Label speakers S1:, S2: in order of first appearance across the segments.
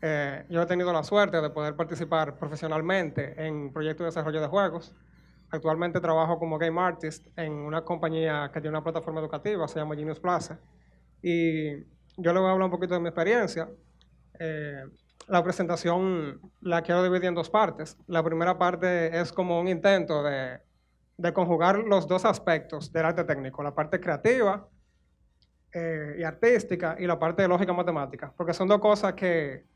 S1: Yo he tenido la suerte de poder participar profesionalmente en proyectos de desarrollo de juegos. Actualmente trabajo como game artist en una compañía que tiene una plataforma educativa, se llama Genius Plaza. Y yo le voy a hablar un poquito de mi experiencia. Eh, la presentación la quiero dividir en dos partes. La primera parte es como un intento de conjugar los dos aspectos del arte técnico, la parte creativa y artística y la parte de lógica matemática, porque son dos cosas que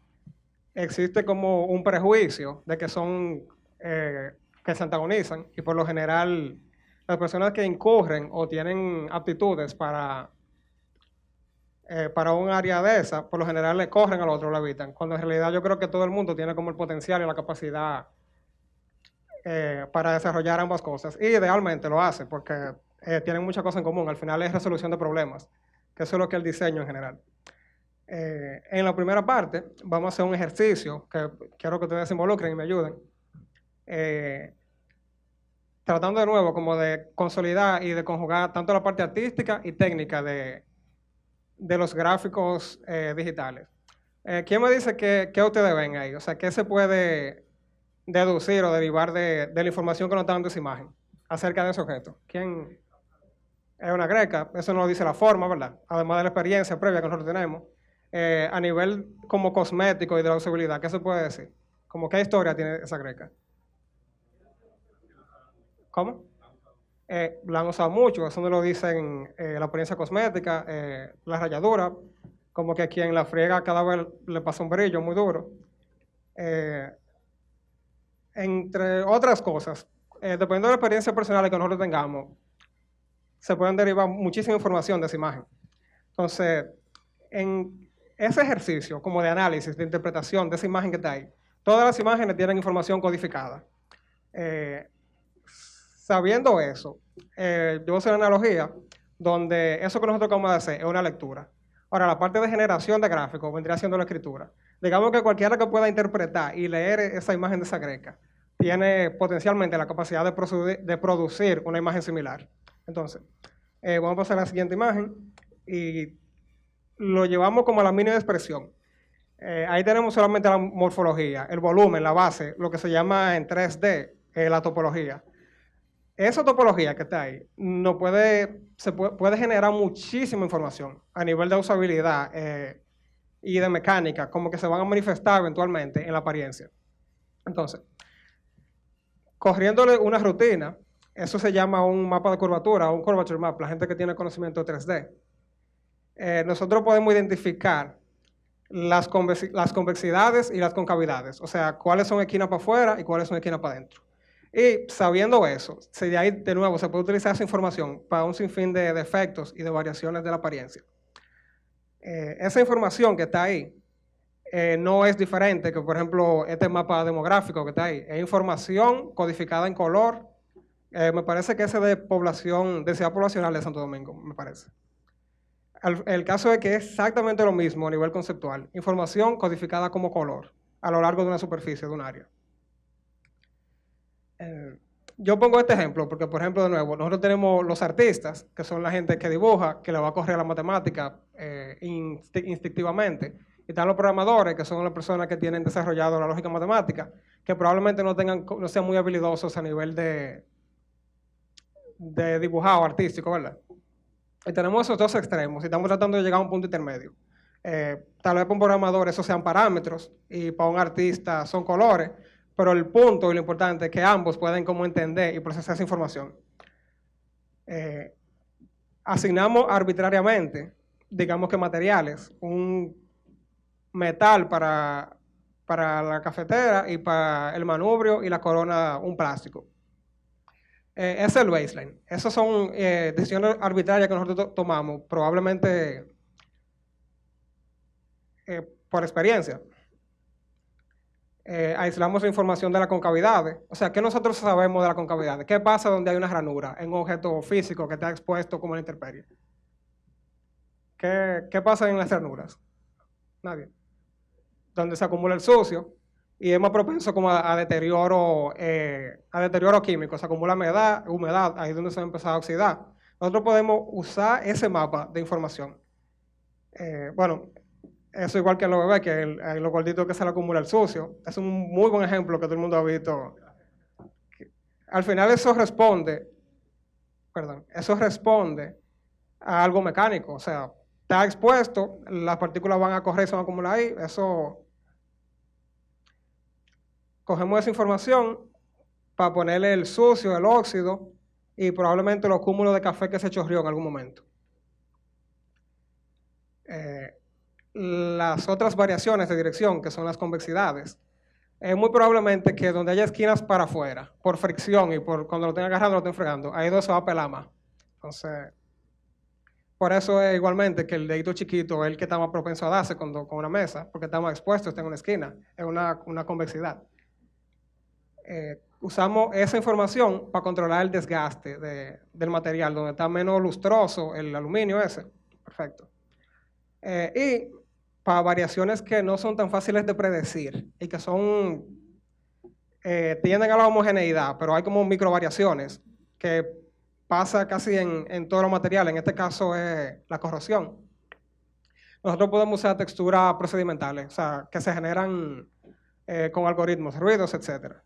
S1: existe como un prejuicio de que son, que se antagonizan y por lo general las personas que incurren o tienen aptitudes para un área de esa, por lo general le corren al otro, lo evitan, cuando en realidad yo creo que todo el mundo tiene como el potencial y la capacidad para desarrollar ambas cosas y idealmente lo hace porque tienen muchas cosas en común, al final es resolución de problemas, que eso es lo que es el diseño en general. En la primera parte vamos a hacer un ejercicio que quiero que ustedes se involucren y me ayuden. Tratando de nuevo como de consolidar y de conjugar tanto la parte artística y técnica de los gráficos digitales. ¿Quién me dice qué ustedes ven ahí? O sea, ¿qué se puede deducir o derivar de la información que nos está dando esa imagen acerca de ese objeto? ¿Quién? Es una greca, eso nos lo dice la forma, ¿verdad? Además de la experiencia previa que nosotros tenemos. A nivel como cosmético y de la usabilidad, ¿qué se puede decir? ¿Como qué historia tiene esa greca? ¿Cómo? La han usado mucho, eso nos lo dicen la apariencia cosmética, la ralladura, como que quien la friega cada vez le pasa un brillo muy duro. Entre otras cosas, dependiendo de la experiencia personal que nosotros tengamos, se pueden derivar muchísima información de esa imagen. Entonces, en ese ejercicio como de análisis, de interpretación de esa imagen que está ahí, todas las imágenes tienen información codificada. Sabiendo eso, yo voy a hacer una analogía donde eso que nosotros acabamos de hacer es una lectura. Ahora, la parte de generación de gráficos vendría siendo la escritura. Digamos que cualquiera que pueda interpretar y leer esa imagen de esa greca tiene potencialmente la capacidad de producir una imagen similar. Entonces, vamos a pasar a la siguiente imagen y lo llevamos como a la mínima expresión. Ahí tenemos solamente la morfología, el volumen, la base, lo que se llama en 3D, la topología. Esa topología que está ahí puede generar muchísima información a nivel de usabilidad y de mecánica, como que se van a manifestar eventualmente en la apariencia. Entonces, corriéndole una rutina, eso se llama un mapa de curvatura, un curvature map, la gente que tiene conocimiento de 3D. Nosotros podemos identificar las convexidades y las concavidades, o sea, cuáles son esquinas para afuera y cuáles son esquinas para adentro. Y sabiendo eso, de ahí de nuevo se puede utilizar esa información para un sinfín de efectos y de variaciones de la apariencia. Esa información que está ahí no es diferente que, por ejemplo, este mapa demográfico que está ahí. Es información codificada en color. Me parece que ese de población, densidad poblacional de Santo Domingo, me parece. El caso es que es exactamente lo mismo a nivel conceptual. Información codificada como color a lo largo de una superficie, de un área. Yo pongo este ejemplo porque, por ejemplo, de nuevo, nosotros tenemos los artistas, que son la gente que dibuja, que le va a correr la matemática instintivamente. Y están los programadores, que son las personas que tienen desarrollado la lógica matemática, que probablemente no sean muy habilidosos a nivel de dibujado artístico, ¿verdad? Y tenemos esos dos extremos y estamos tratando de llegar a un punto intermedio. Tal vez para un programador esos sean parámetros y para un artista son colores, pero el punto y lo importante es que ambos pueden como entender y procesar esa información. Asignamos arbitrariamente, digamos que materiales, un metal para la cafetera y para el manubrio y la corona un plástico. Ese es el baseline. Esas son decisiones arbitrarias que nosotros tomamos, probablemente por experiencia. Aislamos la información de las concavidades. O sea, ¿qué nosotros sabemos de las concavidades? ¿Qué pasa donde hay una ranura en un objeto físico que está expuesto como la intemperie? ¿Qué pasa en las ranuras? Nadie. Donde se acumula el sucio y es más propenso como a deterioro químico. Se acumula humedad, ahí es donde se va a empezar a oxidar. Nosotros podemos usar ese mapa de información. Bueno, Eso igual que en los bebés, que en los gorditos que se le acumula el sucio. Es un muy buen ejemplo que todo el mundo ha visto. Al final eso responde a algo mecánico. O sea, está expuesto, las partículas van a correr y se van a acumular ahí. Eso, cogemos esa información para ponerle el sucio, el óxido y probablemente los cúmulos de café que se chorreó en algún momento. Las otras variaciones de dirección, que son las convexidades, es muy probablemente que donde haya esquinas para afuera, por fricción y por cuando lo estén agarrando, lo estén fregando, ahí donde se va a pelar más. Entonces, por eso es igualmente que el dedito chiquito es el que está más propenso a darse con una mesa, porque está más expuesto, está en una esquina, es una convexidad. Usamos esa información para controlar el desgaste del material, donde está menos lustroso el aluminio ese. Perfecto. Y para variaciones que no son tan fáciles de predecir y que tienden a la homogeneidad, pero hay como micro variaciones que pasa casi en todos los materiales. En este caso es la corrosión. Nosotros podemos usar texturas procedimentales, o sea, que se generan con algoritmos, ruidos, etc.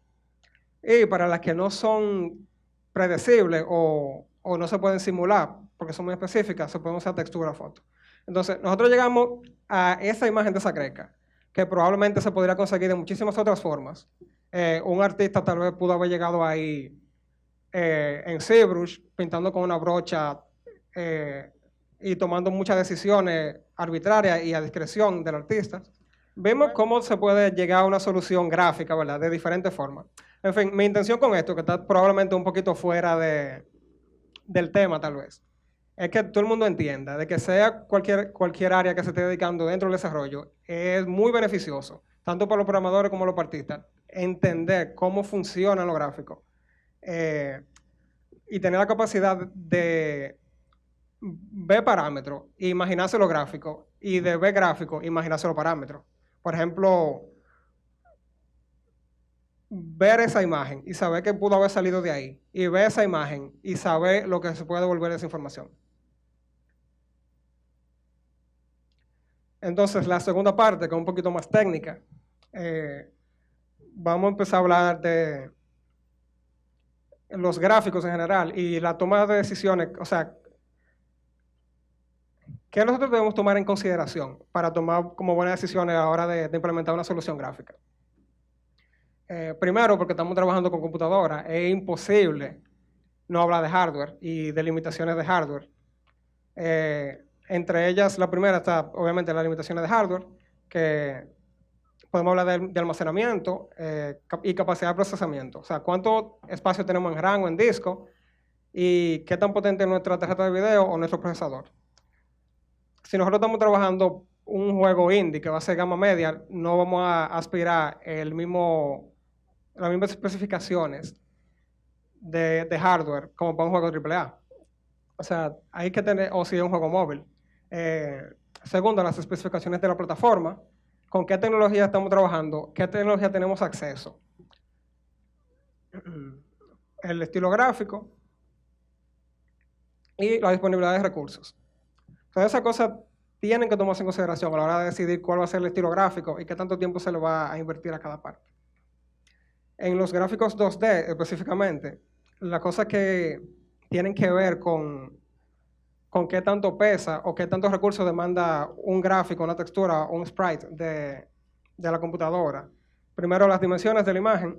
S1: Y para las que no son predecibles o no se pueden simular, porque son muy específicas, se pueden usar textura foto. Entonces, nosotros llegamos a esa imagen de esa greca, que probablemente se podría conseguir de muchísimas otras formas. Un artista tal vez pudo haber llegado ahí en ZBrush, pintando con una brocha y tomando muchas decisiones arbitrarias y a discreción del artista. Vemos cómo se puede llegar a una solución gráfica, ¿verdad? De diferentes formas. En fin, mi intención con esto, que está probablemente un poquito fuera del tema tal vez, es que todo el mundo entienda de que sea cualquier área que se esté dedicando dentro del desarrollo, es muy beneficioso, tanto para los programadores como los artistas, entender cómo funcionan los gráficos y tener la capacidad de ver parámetros e imaginarse los gráficos, y de ver gráficos e imaginarse los parámetros. Por ejemplo, ver esa imagen y saber que pudo haber salido de ahí, y ver esa imagen y saber lo que se puede devolver de esa información. Entonces, la segunda parte, que es un poquito más técnica, vamos a empezar a hablar de los gráficos en general y la toma de decisiones, o sea, ¿qué nosotros debemos tomar en consideración para tomar como buenas decisiones a la hora de implementar una solución gráfica? Primero, porque estamos trabajando con computadoras, es imposible no hablar de hardware y de limitaciones de hardware. Entre ellas, la primera está obviamente las limitaciones de hardware, que podemos hablar de almacenamiento y capacidad de procesamiento. O sea, cuánto espacio tenemos en RAM o en disco y qué tan potente es nuestra tarjeta de video o nuestro procesador. Si nosotros estamos trabajando un juego indie que va a ser gama media, no vamos a aspirar las mismas especificaciones de hardware como para un juego AAA. O sea, hay que tener, o si es un juego móvil. Segundo, las especificaciones de la plataforma, con qué tecnología estamos trabajando, qué tecnología tenemos acceso. El estilo gráfico y la disponibilidad de recursos. Todas esas cosas tienen que tomarse en consideración a la hora de decidir cuál va a ser el estilo gráfico y qué tanto tiempo se le va a invertir a cada parte. En los gráficos 2D específicamente, las cosas que tienen que ver con qué tanto pesa o qué tantos recursos demanda un gráfico, una textura, un sprite de la computadora. Primero, las dimensiones de la imagen.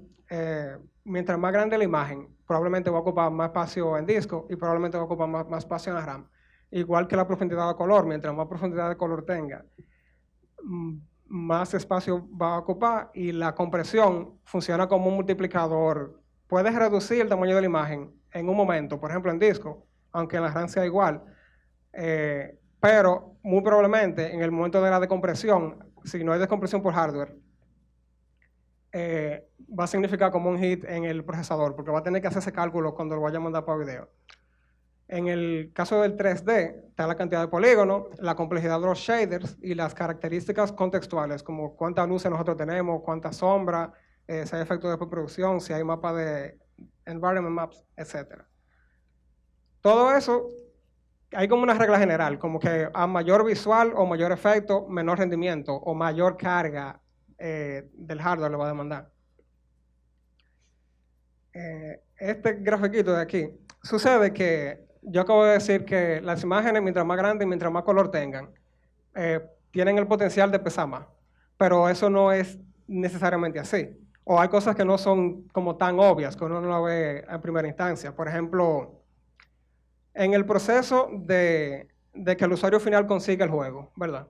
S1: Mientras más grande la imagen, probablemente va a ocupar más espacio en disco y probablemente va a ocupar más espacio en la RAM. Igual que la profundidad de color, mientras más profundidad de color tenga, más espacio va a ocupar, y la compresión funciona como un multiplicador. Puedes reducir el tamaño de la imagen en un momento, por ejemplo en disco, aunque en la RAM sea igual, pero muy probablemente en el momento de la decompresión, si no hay descompresión por hardware, va a significar como un hit en el procesador, porque va a tener que hacer ese cálculo cuando lo vaya a mandar para video. En el caso del 3D, está la cantidad de polígonos, la complejidad de los shaders y las características contextuales, como cuántas luces nosotros tenemos, cuántas sombras, si hay efectos de postproducción, si hay mapas de environment maps, etc. Todo eso hay como una regla general, como que a mayor visual o mayor efecto, menor rendimiento o mayor carga del hardware le va a demandar. Este grafiquito de aquí, sucede que yo acabo de decir que las imágenes, mientras más grandes, mientras más color tengan, tienen el potencial de pesar más, pero eso no es necesariamente así. O hay cosas que no son como tan obvias, que uno no lo ve en primera instancia. Por ejemplo, en el proceso de que el usuario final consiga el juego, ¿verdad?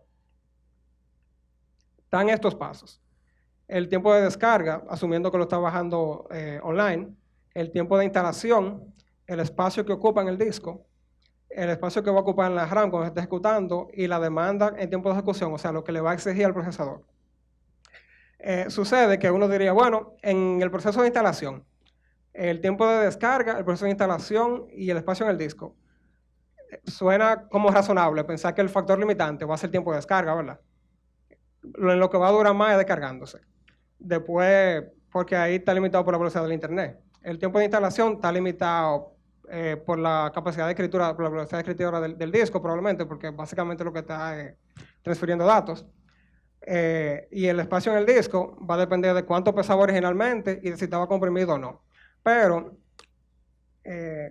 S1: Están estos pasos. El tiempo de descarga, asumiendo que lo está bajando online, el tiempo de instalación, el espacio que ocupa en el disco, el espacio que va a ocupar en la RAM cuando se esté ejecutando y la demanda en tiempo de ejecución, o sea, lo que le va a exigir al procesador. Sucede que uno diría, bueno, en el proceso de instalación, el tiempo de descarga, el proceso de instalación y el espacio en el disco, suena como razonable pensar que el factor limitante va a ser el tiempo de descarga, ¿verdad? Lo que va a durar más es descargándose. Después, porque ahí está limitado por la velocidad del internet. El tiempo de instalación está limitado por la capacidad de escritura, por la velocidad de escritura del disco, probablemente, porque básicamente lo que está transfiriendo datos. Y el espacio en el disco va a depender de cuánto pesaba originalmente y de si estaba comprimido o no. Pero,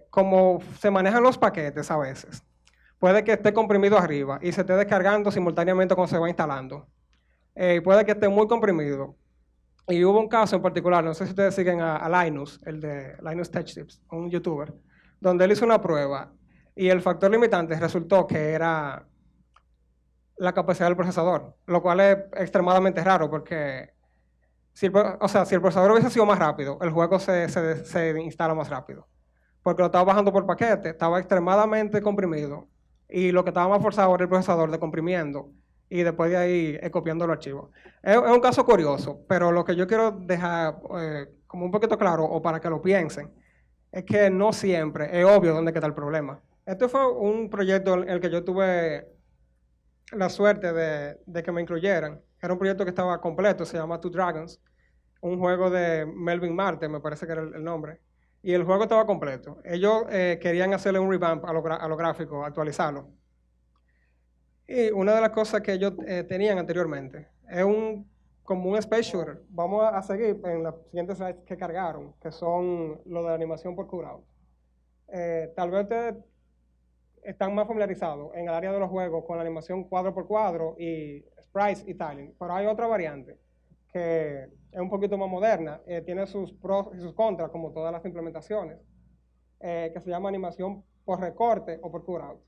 S1: como se manejan los paquetes a veces, puede que esté comprimido arriba y se esté descargando simultáneamente cuando se va instalando. Puede que esté muy comprimido. Y hubo un caso en particular, no sé si ustedes siguen a Linus, el de Linus Tech Tips, un youtuber, donde él hizo una prueba y el factor limitante resultó que era la capacidad del procesador, lo cual es extremadamente raro porque si el procesador hubiese sido más rápido, el juego se instala más rápido. Porque lo estaba bajando por paquete, estaba extremadamente comprimido y lo que estaba más forzado era el procesador decomprimiendo y después de ahí copiando los archivos. Es un caso curioso, pero lo que yo quiero dejar como un poquito claro o para que lo piensen es que no siempre es obvio dónde queda el problema. Este fue un proyecto en el que yo tuve la suerte de que me incluyeran. Era un proyecto que estaba completo, se llama Two Dragons, un juego de Melvin Marte, me parece que era el nombre. Y el juego estaba completo. Ellos querían hacerle un revamp a lo gráfico, actualizarlo. Y una de las cosas que ellos tenían anteriormente es como un space shooter. Vamos a seguir en las siguientes slides que cargaron, que son lo de la animación por cutout. Tal vez ustedes están más familiarizados en el área de los juegos con la animación cuadro por cuadro y sprites y tiling, pero hay otra variante que es un poquito más moderna, tiene sus pros y sus contras, como todas las implementaciones, que se llama animación por recorte o por cutout.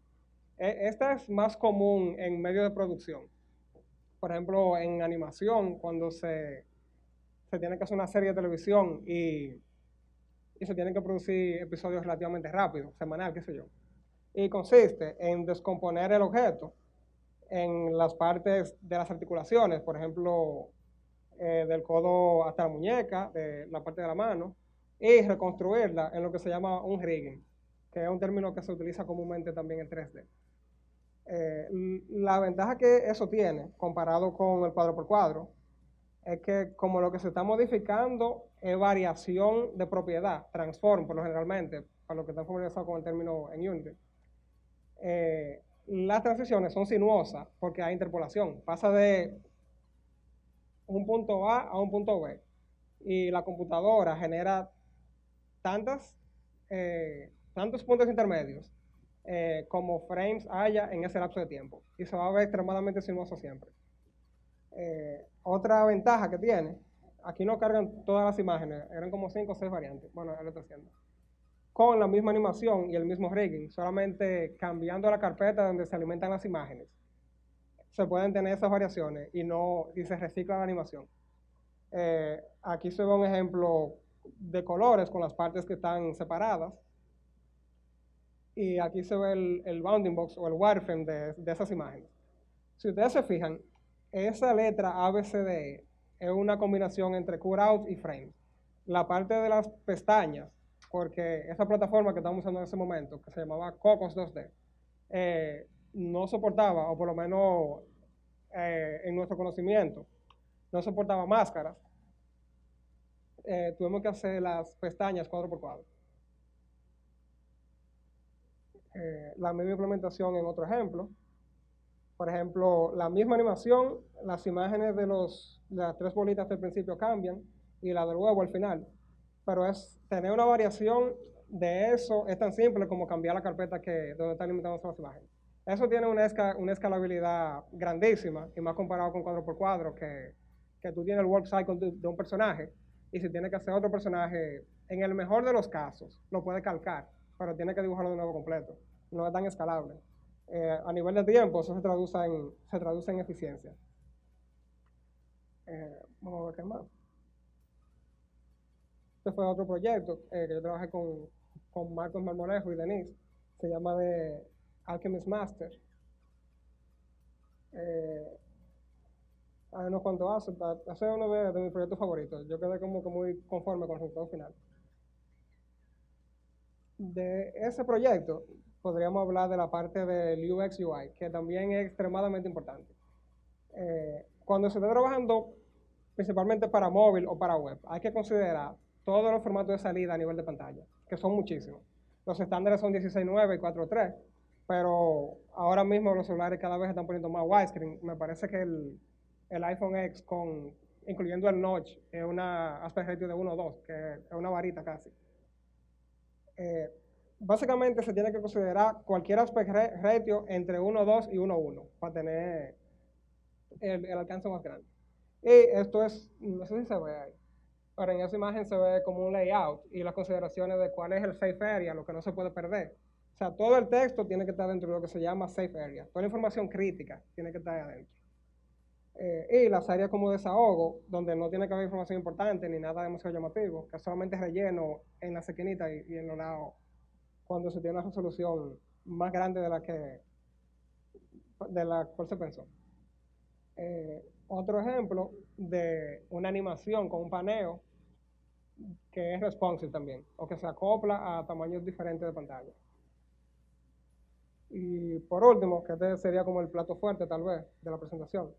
S1: Esta es más común en medios de producción. Por ejemplo, en animación, cuando se tiene que hacer una serie de televisión y se tienen que producir episodios relativamente rápidos, semanal, qué sé yo. Y consiste en descomponer el objeto en las partes de las articulaciones, por ejemplo, del codo hasta la muñeca, de la parte de la mano, y reconstruirla en lo que se llama un rigging, que es un término que se utiliza comúnmente también en 3D. La ventaja que eso tiene, comparado con el cuadro por cuadro, es que como lo que se está modificando es variación de propiedad, transform por lo generalmente, para los que están familiarizados con el término en Unity, las transiciones son sinuosas porque hay interpolación, pasa de un punto A a un punto B y la computadora genera tantos puntos intermedios como frames haya en ese lapso de tiempo y se va a ver extremadamente sinuoso siempre. Otra ventaja que tiene, aquí no cargan todas las imágenes, eran como 5 o 6 variantes, bueno, él lo está haciendo, con la misma animación y el mismo rigging, solamente cambiando la carpeta donde se alimentan las imágenes. Se pueden tener esas variaciones y se recicla la animación. Aquí se ve un ejemplo de colores con las partes que están separadas. Y aquí se ve el bounding box o el wireframe de esas imágenes. Si ustedes se fijan, esa letra ABCDE es una combinación entre cutout y frame. La parte de las pestañas, porque esa plataforma que estamos usando en ese momento, que se llamaba Cocos 2D, no soportaba, o por lo menos en nuestro conocimiento, no soportaba máscaras. Tuvimos que hacer las pestañas cuadro por cuadro. La misma implementación en otro ejemplo. Por ejemplo, la misma animación, las imágenes de las tres bolitas del principio cambian y la del huevo al final. Pero tener una variación de eso es tan simple como cambiar la carpeta donde están limitadas las imágenes. Eso tiene una escalabilidad grandísima, y más comparado con cuadro por cuadro, que tú tienes el work cycle de un personaje, y si tienes que hacer otro personaje, en el mejor de los casos, lo puedes calcar, pero tienes que dibujarlo de nuevo completo. No es tan escalable. A nivel de tiempo, eso se traduce en eficiencia. Vamos a ver qué más. Este fue otro proyecto que yo trabajé con Marcos Marmolejo y Denise. Se llama de Alchemist Master. A unos cuantos hace es uno de mis proyectos favoritos. Yo quedé como que muy conforme con el resultado final. De ese proyecto podríamos hablar de la parte del UX UI, que también es extremadamente importante. Cuando se está trabajando principalmente para móvil o para web, hay que considerar todos los formatos de salida a nivel de pantalla, que son muchísimos. Los estándares son 16:9 y 4:3, pero ahora mismo los celulares cada vez están poniendo más widescreen. Me parece que el iPhone X, incluyendo el notch, es una aspect ratio de 1:2, que es una varita casi. Básicamente se tiene que considerar cualquier aspect ratio entre 1:2 y 1:1 para tener el alcance más grande. Y esto no sé si se ve ahí, pero en esa imagen se ve como un layout y las consideraciones de cuál es el safe area, lo que no se puede perder. O sea, todo el texto tiene que estar dentro de lo que se llama safe area. Toda la información crítica tiene que estar adentro. Y las áreas como desahogo, donde no tiene que haber información importante ni nada demasiado llamativo, que solamente es relleno en la esquinita y en los lados, cuando se tiene una resolución más grande de la cual se pensó. Otro ejemplo de una animación con un paneo que es responsive también, o que se acopla a tamaños diferentes de pantalla. Y por último, que este sería como el plato fuerte tal vez de la presentación,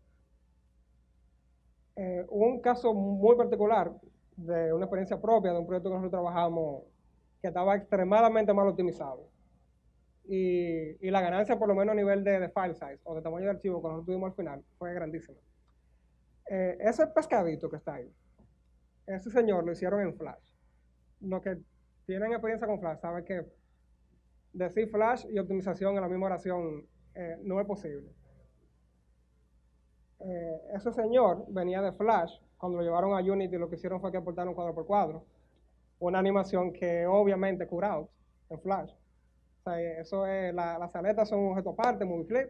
S1: un caso muy particular de una experiencia propia de un proyecto que nosotros trabajamos que estaba extremadamente mal optimizado. Y la ganancia, por lo menos a nivel de file size o de tamaño de archivo que nosotros tuvimos al final, fue grandísima. Ese pescadito que está ahí, ese señor lo hicieron en Flash. Los que tienen experiencia con Flash saben que decir Flash y optimización en la misma oración no es posible. Ese señor venía de Flash. Cuando lo llevaron a Unity, lo que hicieron fue que aportaron cuadro por cuadro una animación que obviamente cutout en Flash. O sea, eso es, las aletas son un objeto aparte, movie clip,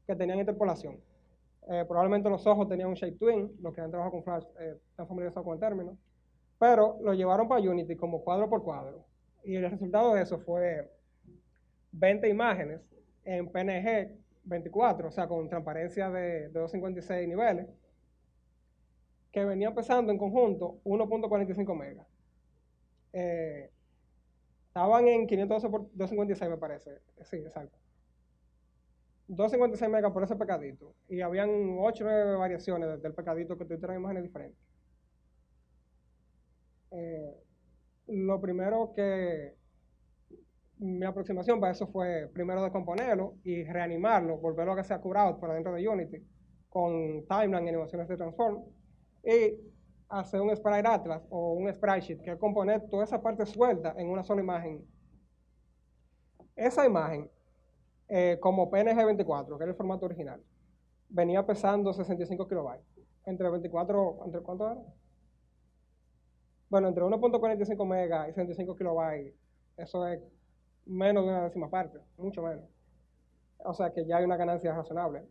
S1: que tenían interpolación. Probablemente los ojos tenían un shape twin, los que han trabajado con Flash están familiarizados con el término, pero lo llevaron para Unity como cuadro por cuadro. Y el resultado de eso fue 20 imágenes en PNG 24, o sea, con transparencia de 256 niveles, que venían pesando en conjunto 1.45 megas. Estaban en 512 por 256, me parece. Sí, exacto. 256 megas por ese pecadito. Y habían 8 o 9 variaciones del pecadito que tuvieron imágenes diferentes. Lo primero que mi aproximación para eso fue primero descomponerlo y reanimarlo, volverlo a que sea curado por adentro de Unity, con timeline y animaciones de transform, y hacer un sprite atlas o un sprite sheet, que es componer toda esa parte suelta en una sola imagen. Esa imagen, como PNG 24, que era el formato original, venía pesando 65 kilobytes. ¿Entre cuánto era? Bueno, entre 1.45 megas y 65 kilobytes, eso es menos de una décima parte, mucho menos. O sea que ya hay una ganancia razonable.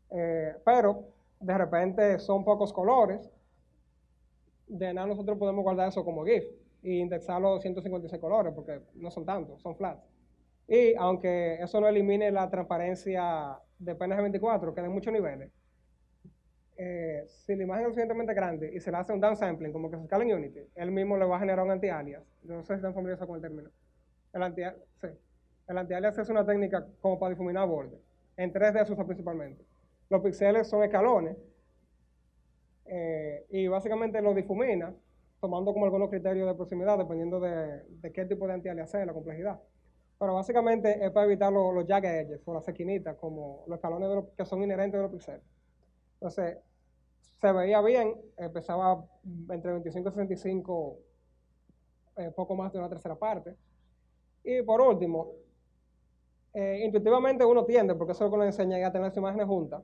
S1: Pero de repente son pocos colores. De nada nosotros podemos guardar eso como GIF e indexarlo a 156 colores, porque no son tantos, son flats. Y aunque eso no elimine la transparencia de PNG24, que de muchos niveles, si la imagen es suficientemente grande y se le hace un downsampling, como que se escala en Unity, él mismo le va a generar un anti-alias. No sé si están familiarizados con el término. Sí. El anti-alias es una técnica como para difuminar bordes. En 3D se usa principalmente. Los píxeles son escalones y básicamente lo difumina tomando como algunos criterios de proximidad dependiendo de qué tipo de anti-alias es, la complejidad. Pero básicamente es para evitar los jagged edges o las esquinitas, como los escalones que son inherentes de los píxeles. Entonces, se veía bien, pesaba entre 25 y 65, poco más de una tercera parte. Y por último, intuitivamente uno tiende, porque eso es lo que nos enseña a tener las imágenes juntas,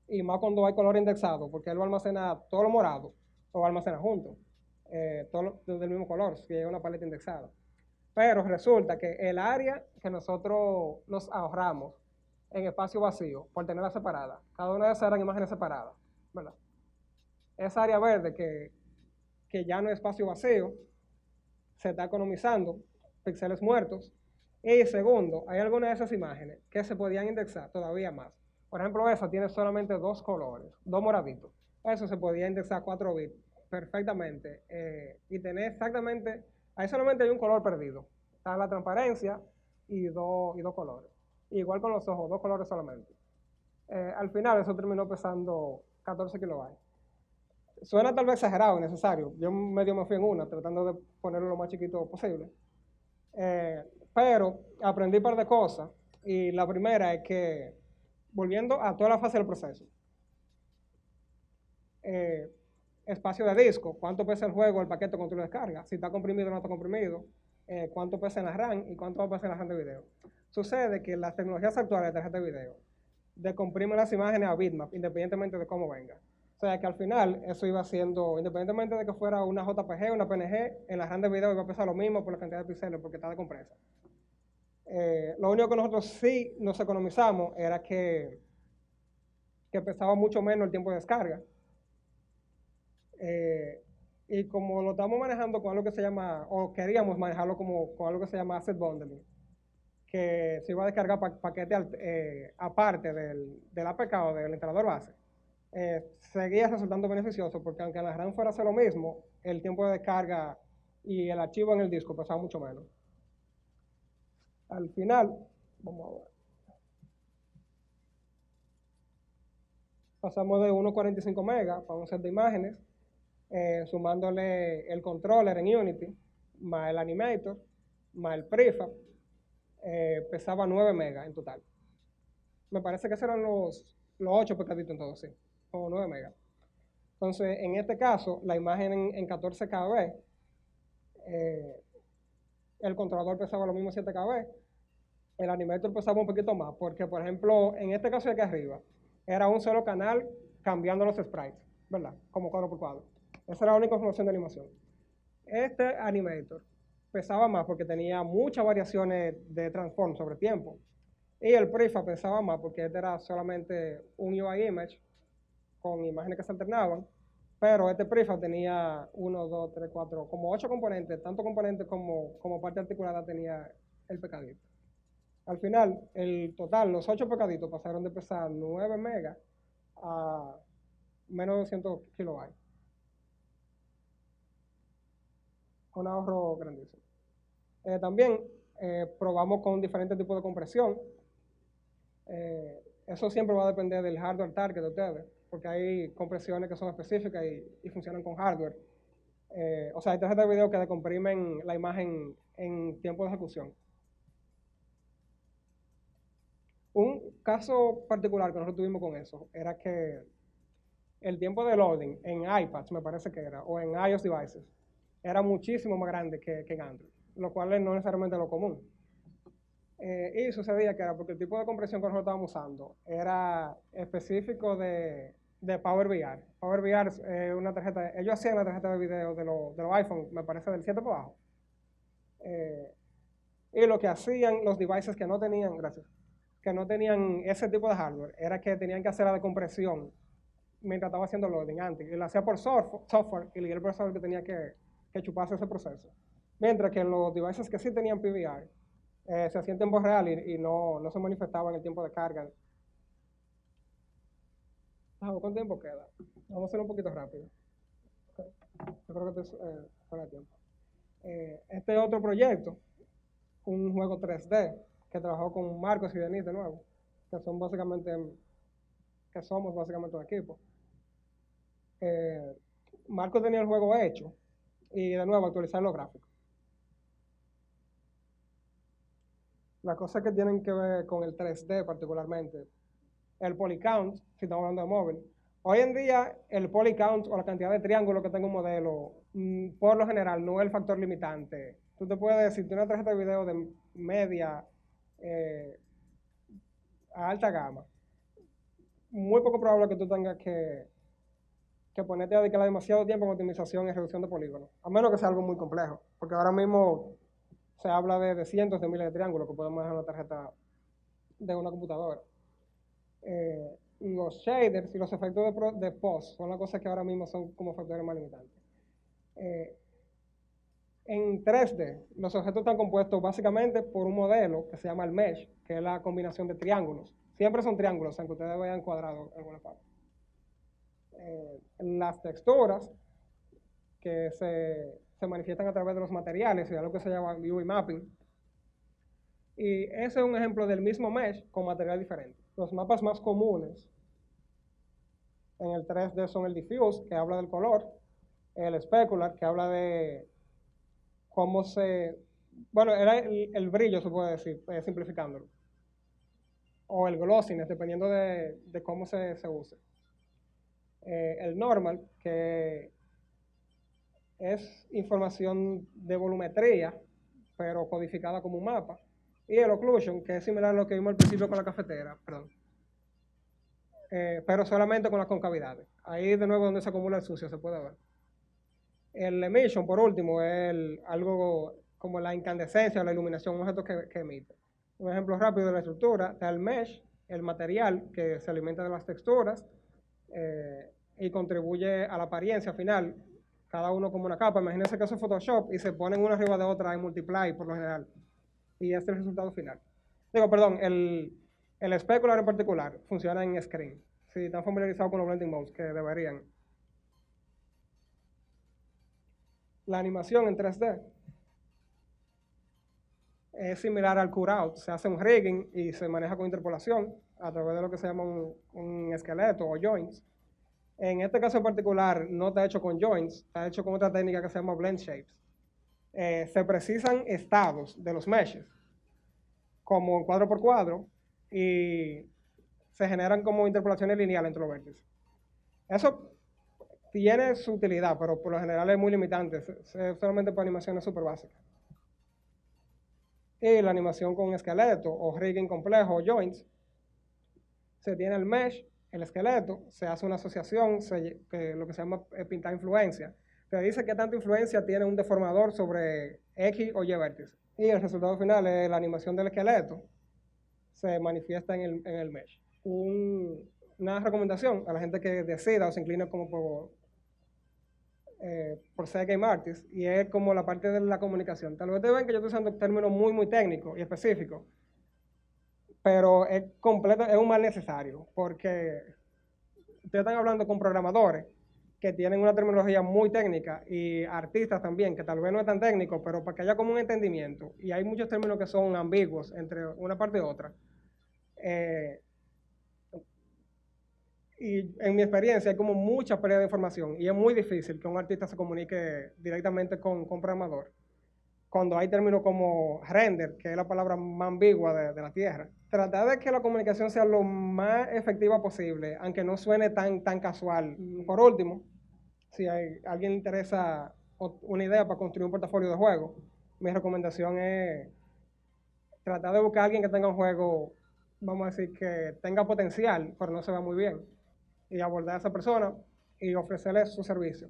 S1: y más cuando hay color indexado, porque él va a almacenar todo lo morado, o va a almacenar junto, todo del mismo color, si hay una paleta indexada. Pero resulta que el área que nosotros nos ahorramos en espacio vacío, por tenerla separada, cada una de esas eran imágenes separadas, ¿verdad? Esa área verde que ya no es espacio vacío, se está economizando píxeles muertos. Y segundo, hay algunas de esas imágenes que se podían indexar todavía más. Por ejemplo, esa tiene solamente dos colores, dos moraditos. Eso se podía indexar 4 bits perfectamente y tener exactamente, ahí solamente hay un color perdido. Está la transparencia y dos colores. Igual con los ojos, 2 colores solamente. Al final eso terminó pesando 14 kilobytes. Suena tal vez exagerado, innecesario. Yo medio me fui en una, tratando de ponerlo lo más chiquito posible. Pero aprendí un par de cosas. Y la primera es que, volviendo a toda la fase del proceso, espacio de disco, cuánto pesa el juego, el paquete cuando tú lo descargas, si está comprimido o no está comprimido, cuánto pesa en la RAM y cuánto va a pesar en la RAM de video. Sucede que las tecnologías actuales de tarjeta de video decomprimen las imágenes a bitmap, independientemente de cómo venga. O sea que al final eso iba siendo, independientemente de que fuera una JPG o una PNG, en la RAM de video iba a pesar lo mismo por la cantidad de píxeles porque está decompresa. Lo único que nosotros sí nos economizamos era que pesaba mucho menos el tiempo de descarga. Y como lo estamos manejando con algo que se llama, o queríamos manejarlo con algo que se llama asset bundling, que se iba a descargar paquete aparte del APK o del instalador base, seguía resultando beneficioso porque aunque la RAM fuera a hacer lo mismo, el tiempo de descarga y el archivo en el disco pesaba mucho menos. Al final, vamos a ver, pasamos de 1.45 megas para un set de imágenes, sumándole el controller en Unity, más el animator, más el prefab, pesaba 9 megas en total. Me parece que esos eran los 8 pecaditos en todo, sí, o 9 megas. Entonces, en este caso, la imagen en 14 KB, el controlador pesaba lo mismo 7 KB, el animator pesaba un poquito más, porque por ejemplo, en este caso de aquí arriba, era un solo canal cambiando los sprites, ¿verdad? Como cuadro por cuadro. Esa era la única información de animación. Este animator pesaba más porque tenía muchas variaciones de transform sobre tiempo. Y el prefab pesaba más porque este era solamente un UI image con imágenes que se alternaban. Pero este prefab tenía 1, 2, 3, 4, como 8 componentes, tanto componentes como parte articulada tenía el pecadito. Al final, el total, los 8 pecaditos pasaron de pesar 9 megas a menos de 200 kilobytes. Un ahorro grandísimo. También probamos con diferentes tipos de compresión. Eso siempre va a depender del hardware target de ustedes, porque hay compresiones que son específicas y funcionan con hardware. O sea, hay tarjetas de video que decomprimen la imagen en tiempo de ejecución. Un caso particular que nosotros tuvimos con eso era que el tiempo de loading en iPads, me parece que era, o en iOS devices, era muchísimo más grande que en Android, lo cual no es necesariamente lo común. Y sucedía que era porque el tipo de compresión que nosotros estábamos usando era específico de Power VR. Power VR es una tarjeta, ellos hacían la tarjeta de video de los iPhone, me parece del 7 por abajo. Y lo que hacían los devices que no tenían, gracias, que no tenían ese tipo de hardware, era que tenían que hacer la decompresión mientras estaba haciendo loading antes. Y lo hacía por software y el procesador que tenía que chuparse ese proceso. Mientras que los devices que sí tenían PVR, se hacía en tiempo real y no se manifestaba en el tiempo de carga. ¿Cuánto tiempo queda? Vamos a hacerlo un poquito rápido. Okay. Yo creo que esto es fuera de tiempo. Este es otro proyecto, un juego 3D, que trabajó con Marcos y Denis de nuevo, que somos básicamente un equipo. Marcos tenía el juego hecho y de nuevo actualizar los gráficos. las cosas que tienen que ver con el 3D particularmente, el polycount, si estamos hablando de móvil. Hoy en día, el polycount o la cantidad de triángulos que tenga un modelo, por lo general, no es el factor limitante. Tú te puedes decir, una tarjeta de video de media a alta gama, muy poco probable que tú tengas que ponerte a dedicar demasiado tiempo en optimización y reducción de polígonos, a menos que sea algo muy complejo, porque ahora mismo se habla de cientos de miles de triángulos que podemos dejar en una tarjeta de una computadora. Los shaders y los efectos de post son las cosas que ahora mismo son como factores más limitantes. En 3D, los objetos están compuestos básicamente por un modelo que se llama el mesh, que es la combinación de triángulos. Siempre son triángulos, aunque ustedes vean cuadrados en alguna parte. Las texturas que se manifiestan a través de los materiales y algo que se llama UV mapping. Y ese es un ejemplo del mismo mesh con material diferente. Los mapas más comunes en el 3D son el diffuse, que habla del color, el specular, que habla de cómo bueno, era el brillo, se puede decir, simplificándolo. O el glossiness, dependiendo de cómo se use. El normal, que es información de volumetría, pero codificada como un mapa. Y el occlusion, que es similar a lo que vimos al principio con la cafetera, perdón. Pero solamente con las concavidades. Ahí de nuevo donde se acumula el sucio, se puede ver. El emission, por último, es algo como la incandescencia o la iluminación, un objeto que emite. Un ejemplo rápido de la estructura, está el mesh, el material que se alimenta de las texturas y contribuye a la apariencia final, cada uno como una capa. Imagínense que eso es Photoshop y se ponen una arriba de otra en multiply por lo general. Y este es el resultado final. Digo, perdón, el specular en particular funciona en screen. Si están familiarizados con los blending modes, que deberían. La animación en 3D es similar al cutout. Se hace un rigging y se maneja con interpolación a través de lo que se llama un esqueleto o joints. En este caso en particular no está hecho con joints, está hecho con otra técnica que se llama blend shapes. Se precisan estados de los meshes, como cuadro por cuadro, y se generan como interpolaciones lineales entre los vértices. Eso tiene su utilidad, pero por lo general es muy limitante, solamente para animaciones súper básicas. Y la animación con esqueleto o rigging complejo o joints, se tiene el mesh, el esqueleto, se hace una asociación, lo que se llama pintar influencia. Te dice qué tanta influencia tiene un deformador sobre X o Y vértice. Y el resultado final es la animación del esqueleto, se manifiesta en el mesh. Una recomendación a la gente que decida o se inclina como por ser game artist, y es como la parte de la comunicación. Tal vez te ven que yo estoy usando términos muy, muy técnicos y específicos, pero es un mal necesario, porque ustedes están hablando con programadores que tienen una terminología muy técnica y artistas también, que tal vez no es tan técnico, pero para que haya como un entendimiento, y hay muchos términos que son ambiguos entre una parte y otra. Y en mi experiencia hay como mucha pérdida de información y es muy difícil que un artista se comunique directamente con un programador cuando hay términos como render, que es la palabra más ambigua de la Tierra. Tratar de que la comunicación sea lo más efectiva posible, aunque no suene tan casual. Por último, si a alguien le interesa una idea para construir un portafolio de juegos, mi recomendación es tratar de buscar a alguien que tenga un juego, vamos a decir, que tenga potencial, pero no se vea muy bien, y abordar a esa persona y ofrecerle sus servicios.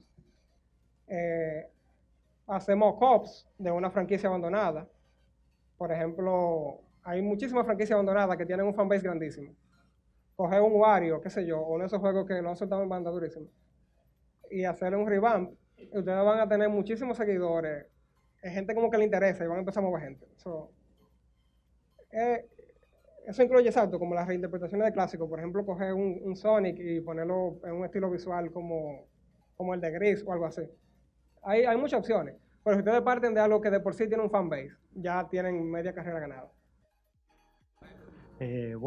S1: Hacemos co-ops de una franquicia abandonada. Por ejemplo, hay muchísimas franquicias abandonadas que tienen un fanbase grandísimo. Coger un Wario, qué sé yo, o uno de esos juegos que lo han soltado en banda durísimo, y hacerle un revamp, y ustedes van a tener muchísimos seguidores, gente como que le interesa y van a empezar a mover gente. Eso incluye, exacto, como las reinterpretaciones de clásicos. Por ejemplo, coger un Sonic y ponerlo en un estilo visual como el de Gris o algo así. Hay muchas opciones, pero si ustedes parten de algo que de por sí tiene un fanbase, ya tienen media carrera ganada.